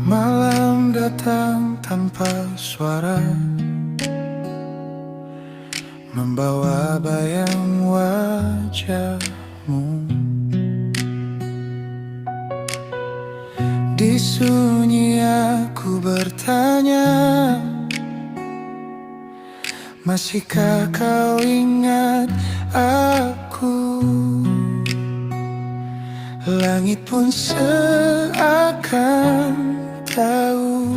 Malam datang tanpa suara, membawa bayang wajahmu. Di sunyi aku bertanya, masihkah kau ingat aku? Langit pun seakan tahu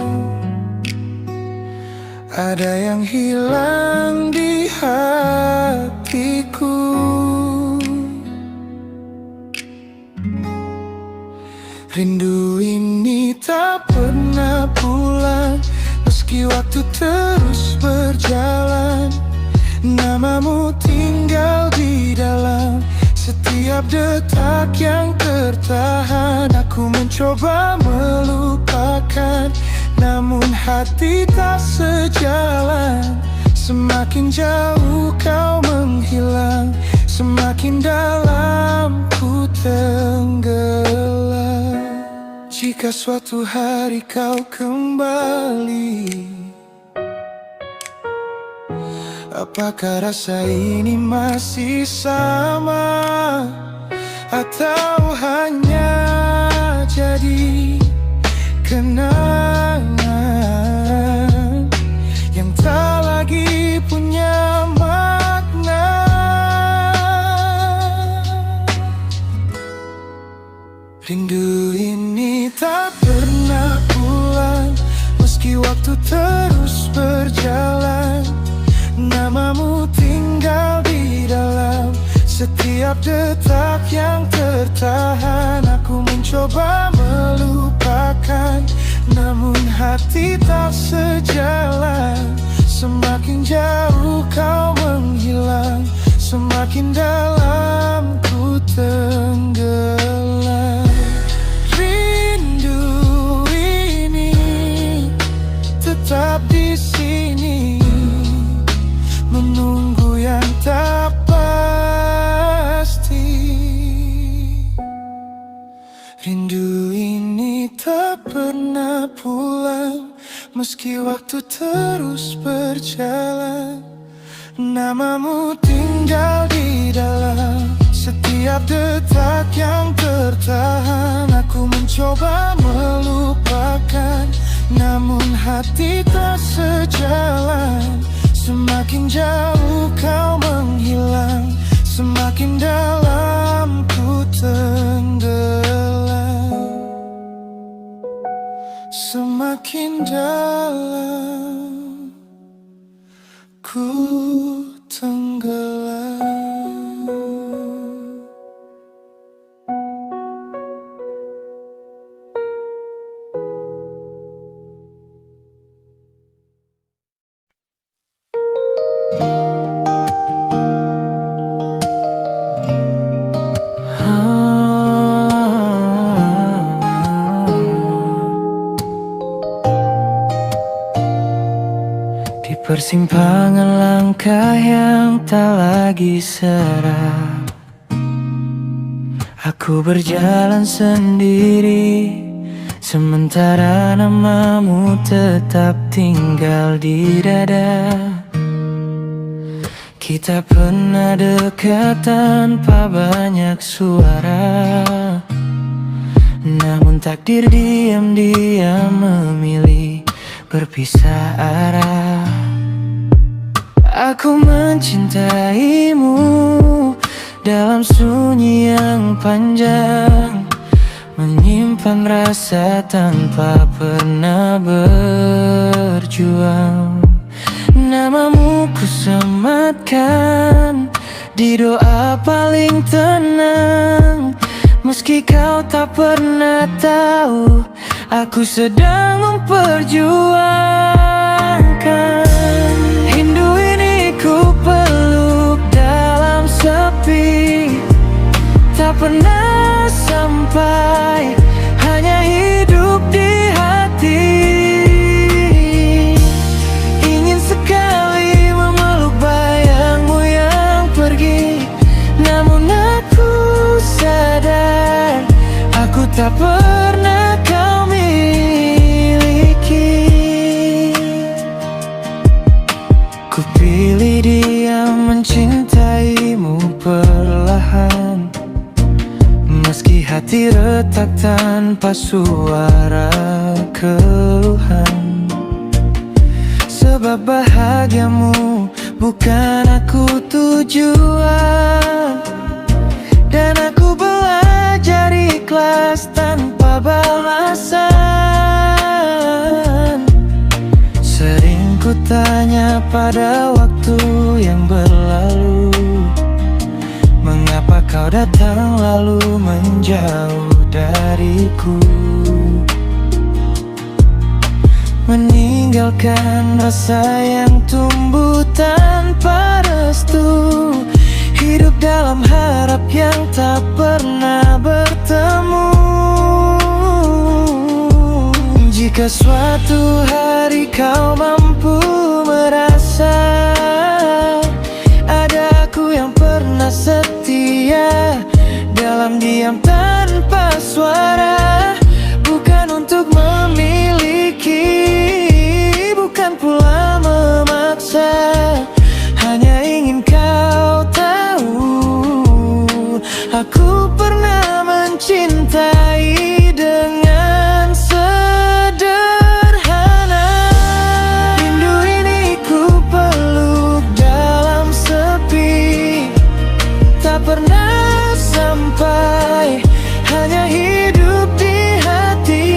ada yang hilang di hatiku. Rindu ini tak pernah pulang, meski waktu terus berjalan. Namamu tinggal di dalam setiap detak yang tertahan. Aku mencoba melupakan, namun hati tak sejalan. Semakin jauh kau menghilang, semakin dalam ku tenggelam. Jika suatu hari kau kembali, apakah rasa ini masih sama, atau hanya jadi kenangan yang tak lagi punya makna? Rindu ini tak pernah pulang, meski waktu terus berjalan. Namamu tinggal di dalam setiap detak yang tertahan. Aku mencoba melupakan, namun hati tak sejalan. Semakin jauh kau menghilang, semakin dalam ku tenggelam. Rindu ini tetap di sini, menunggu yang tak pasti. Rindu ini tak pernah pulang, meski waktu terus berjalan. Namamu tinggal di dalam setiap detak yang tertahan. Aku mencoba melupakan, namun hati tak sejalan. Semakin jauh kau menghilang, semakin dalam ku tenggelam. Semakin dalam ku tenggelam. Persimpangan langkah yang tak lagi serak, aku berjalan sendiri, sementara namamu tetap tinggal di dada. Kita pernah dekat tanpa banyak suara, namun takdir diam-diam memilih berpisah arah. Aku mencintaimu dalam sunyi yang panjang, menyimpan rasa tanpa pernah berjuang. Namamu kusematkan di doa paling tenang, meski kau tak pernah tahu aku sedang memperjuangkan. Rindu ini ku peluk dalam sepi, tak pernah sampai, hanya hidup di hati. Ingin sekali memeluk bayangmu yang pergi, namun aku sadar aku tak pernah kau miliki. retak tanpa suara keluhan. Sebab bahagiamu bukan aku tujuan. Dan aku belajar ikhlas tanpa balasan. Sering ku tanya pada waktu yang berlalu, mengapa kau datang lalu menjauh dariku, meninggalkan rasa yang tumbuh tanpa restu. Hidup dalam harap yang tak pernah bertemu. Jika suatu hari kau mampu merasa ada aku yang pernah setia, dalam diam tanpa suara, bukan untuk memiliki, bukan pula memaksa, hanya ingin kau tahu, aku pernah mencintai dengan sederhana. Rindu ini ku peluk dalam sepi, tak pernah sampai, hanya hidup di hati.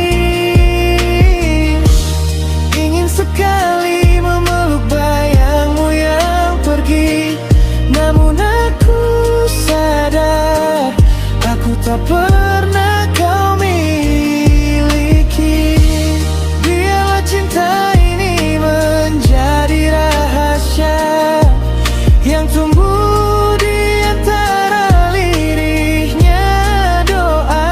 Ingin sekali memeluk bayangmu yang pergi, namun aku sadar aku tak pernah kau miliki. Biarlah cinta ini menjadi rahasia yang tumbuh di antara lirihnya doa.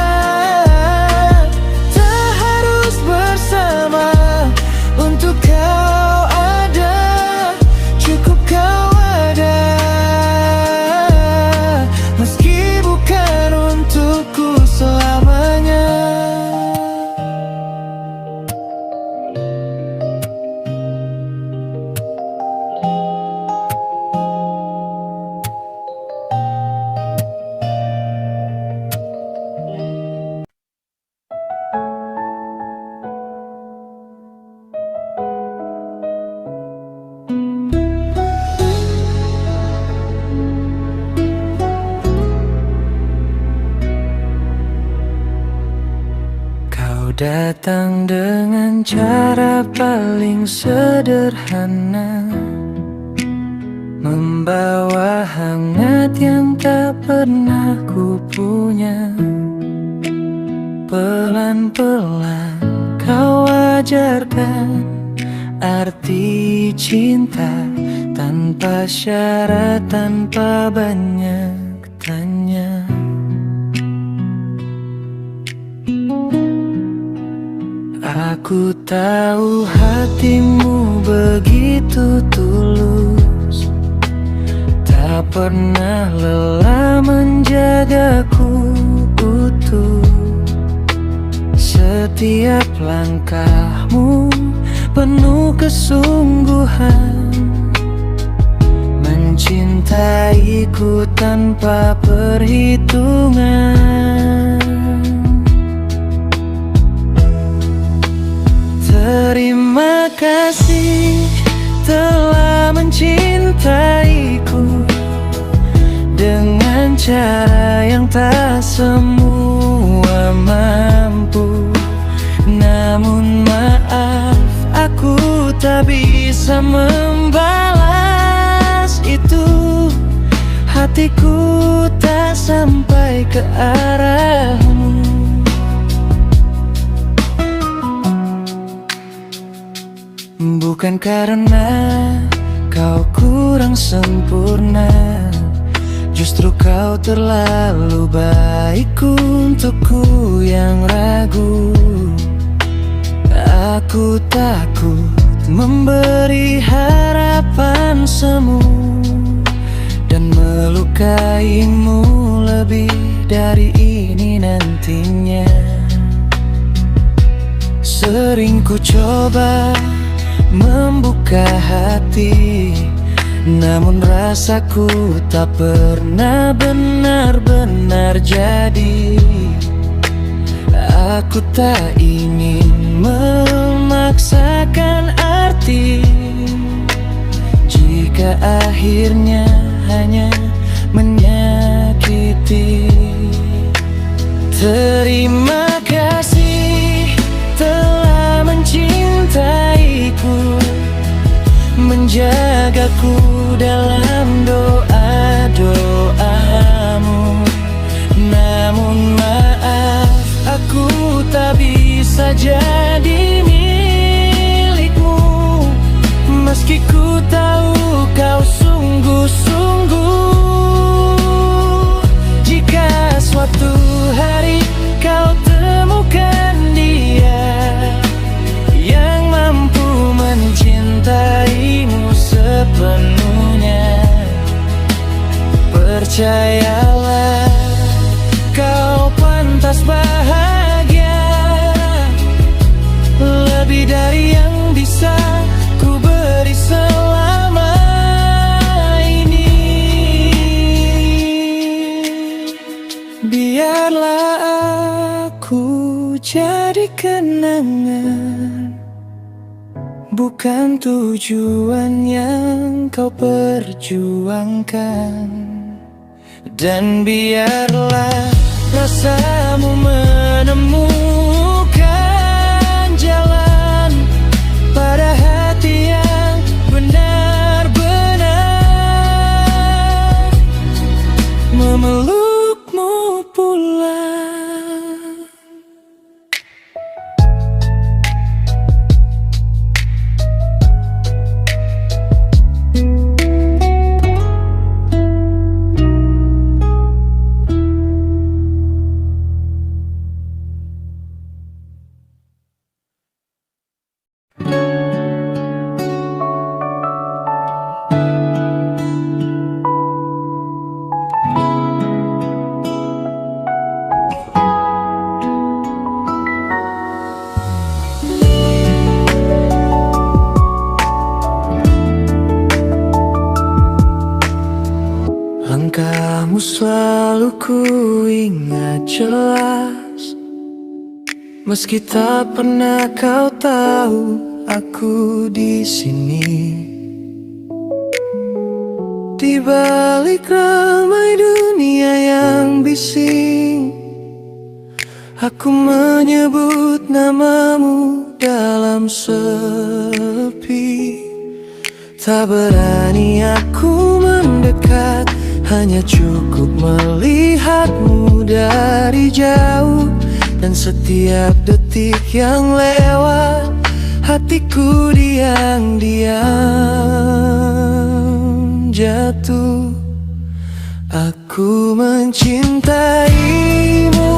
Tak harus bersama untuk kau ada, cukup kau ada, meski bukan untukku selamanya. Kau datang dengan cara paling sederhana, membawa hangat yang tak pernah ku punya. Pelan-pelan kau ajarkan arti cinta, tanpa syarat, tanpa banyak tanya. Aku tahu hatimu begitu tulus, tak pernah lelah menjagaku utuh. Setiap langkahmu penuh kesungguhan, mencintaiku tanpa perhitungan. Terima kasih telah mencintaiku dengan cara yang tak semua mampu. Namun maaf, aku tak bisa membalas itu. Hatiku tak sampai ke arahmu. Bukan karena kau kurang sempurna, justru kau terlalu baik untukku yang ragu. Aku takut memberi harapan semu dan melukaimu lebih dari ini nantinya. Sering ku coba membuka hati, namun rasaku tak pernah benar-benar jadi. Aku tak ingin memaksakan arti jika akhirnya hanya menyakiti. Terima kasih telah mencintaiku, menjagaku dalam doa-doamu. Namun maaf, aku tak bisa jadi milikmu, meski ku tahu kau sungguh-sungguh. Jika suatu hari kau temukan dia yang mampu mencintaimu sepenuhnya, percayalah kau pantas bahagia, lebih dari yang bisa ku beri selama ini. Biarlah aku jadi kenangan, bukan tujuan yang kau perjuangkan. Dan biarlah rasamu menemukan jalan pada hati yang benar-benar memelukmu pulang. Langkahmu selalu ku ingat jelas, meski tak pernah kau tahu aku di sini. Di balik ramai dunia yang bising, aku menyebut namamu dalam sepi. Tak berani aku mendekat, hanya cukup melihatmu dari jauh. Dan setiap detik yang lewat, hatiku diam-diam jatuh. Aku mencintaimu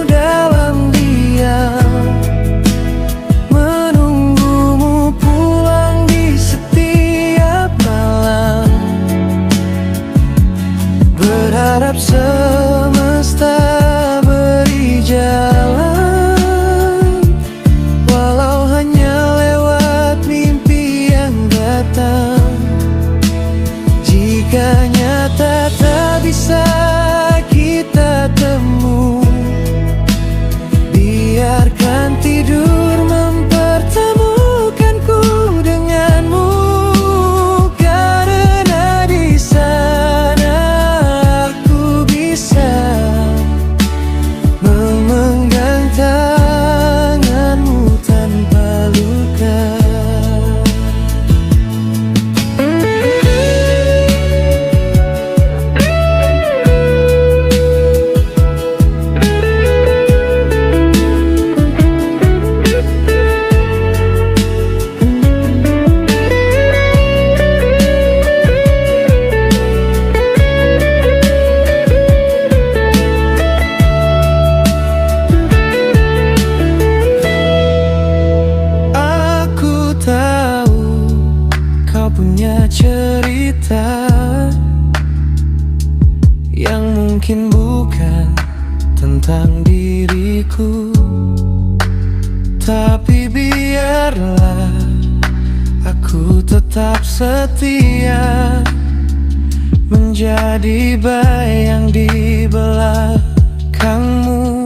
dalam diam, menunggumu pulang di setiap malam, berharap semesta beri jalan, walau hanya lewat mimpi yang datang. Jika nyata tak bisa kita temu, biarkan tidur mempertemukanku denganmu. Karena di sana aku bisa memegang tanganmu tanpa luka. Aku tahu kau punya cerita yang mungkin bukan tentang diriku, tapi biarlah aku tetap setia, menjadi bayang di belakangmu.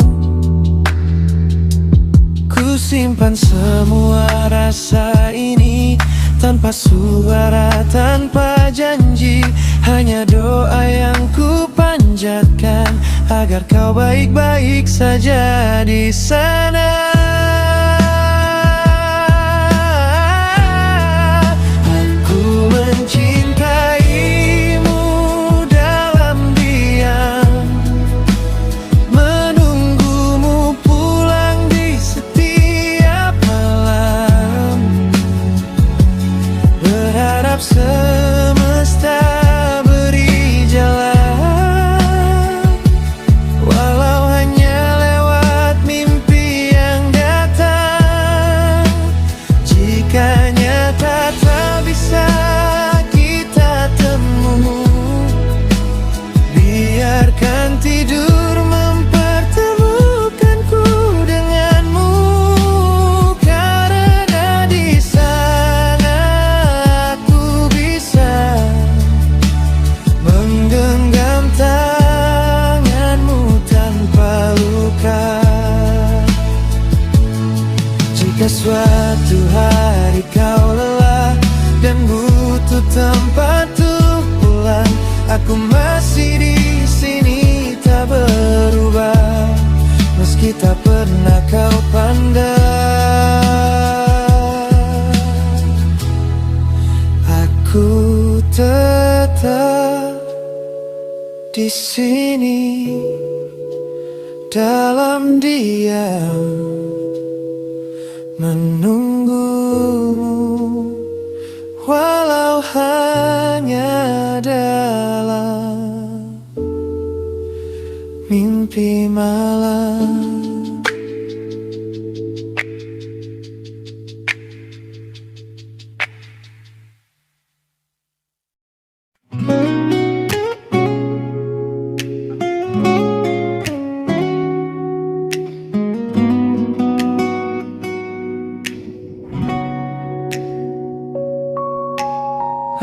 Ku simpan semua rasa ini, tanpa suara, tanpa janji. Hanya doa yang ku panjatkan, agar kau baik-baik saja di sana. Aku mencintaimu dalam diam, menunggumu pulang di setiap malam, berharap semesta beri jalan, walau hanya lewat mimpi yang datang. Jika nyata tak bisa kita temu, biarkan tidur mempertemukanku denganmu. Karena di sana aku bisa menggenggam tanganmu tanpa luka. Jika suatu hari kau lelah dan butuh tempat untuk pulang, aku masih di sini tak berubah, meski tak pernah kau pandang. Aku tetap di sini dalam diam, menunggumu, walau hanya dalam mimpi malam.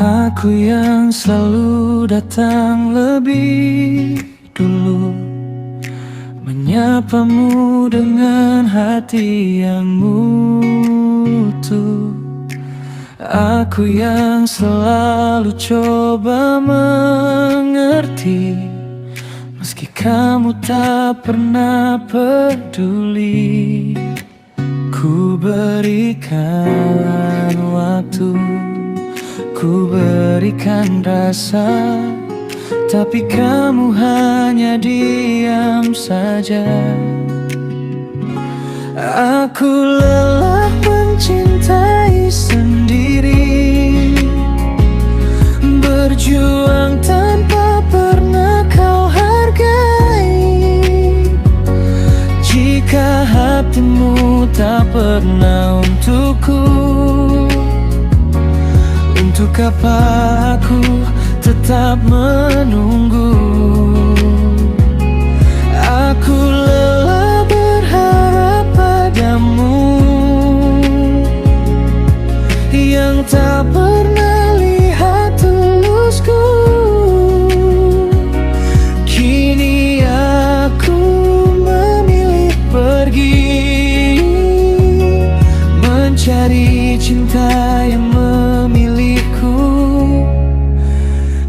Aku yang selalu datang lebih dulu, menyapamu dengan hati yang mutu. Aku yang selalu coba mengerti, meski kamu tak pernah peduli. Ku berikan waktu, ku berikan rasa, tapi kamu hanya diam saja. Aku lelah mencintai sendiri, berjuang tanpa pernah kau hargai. Jika hatimu tak pernah untukku, untuk apa aku tetap menunggu? Aku lelah berharap padamu, yang tak pernah lihat tulusku. Kini aku memilih pergi, mencari cinta yang memilihku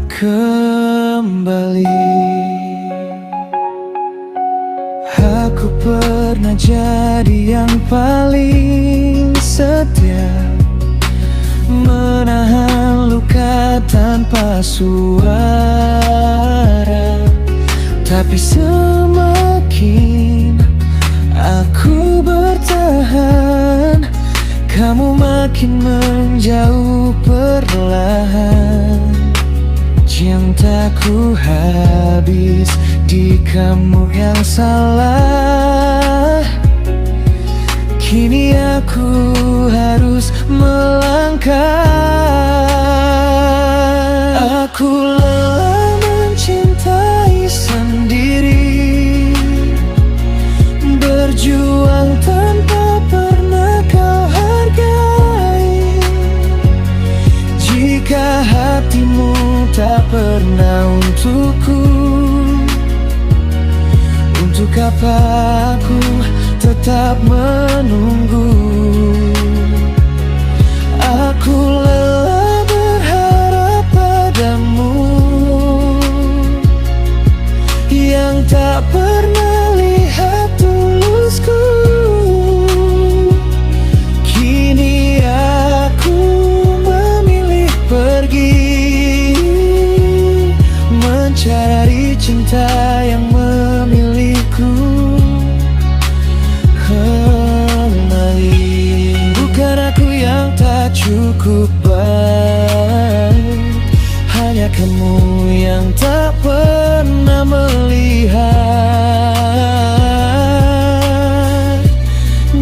kembali. Aku pernah jadi yang paling setia, menahan luka tanpa suara. Tapi semakin aku bertahan, kamu makin menjauh perlahan. Cintaku habis di kamu yang salah. Kini aku harus melangkah. Aku lelah mencintai sendiri, berjuang tanpa pernah kau hargai. Jika hatimu tak pernah untukku, untuk apa aku tetap menunggu? cukup baik. Hanya kamu yang tak pernah melihat.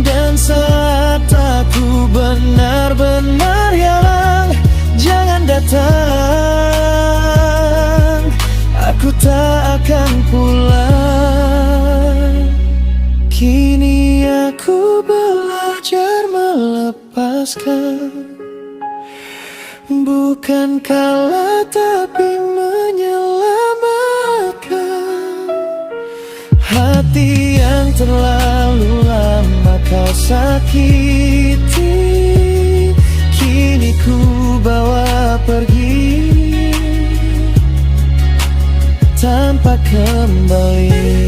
Dan saat aku benar-benar hilang, jangan datang, aku tak akan pulang. Kini aku belajar melepaskan, bukan kalah tapi menyelamatkan. Hati yang terlalu lama kau sakiti, kini ku bawa pergi tanpa kembali.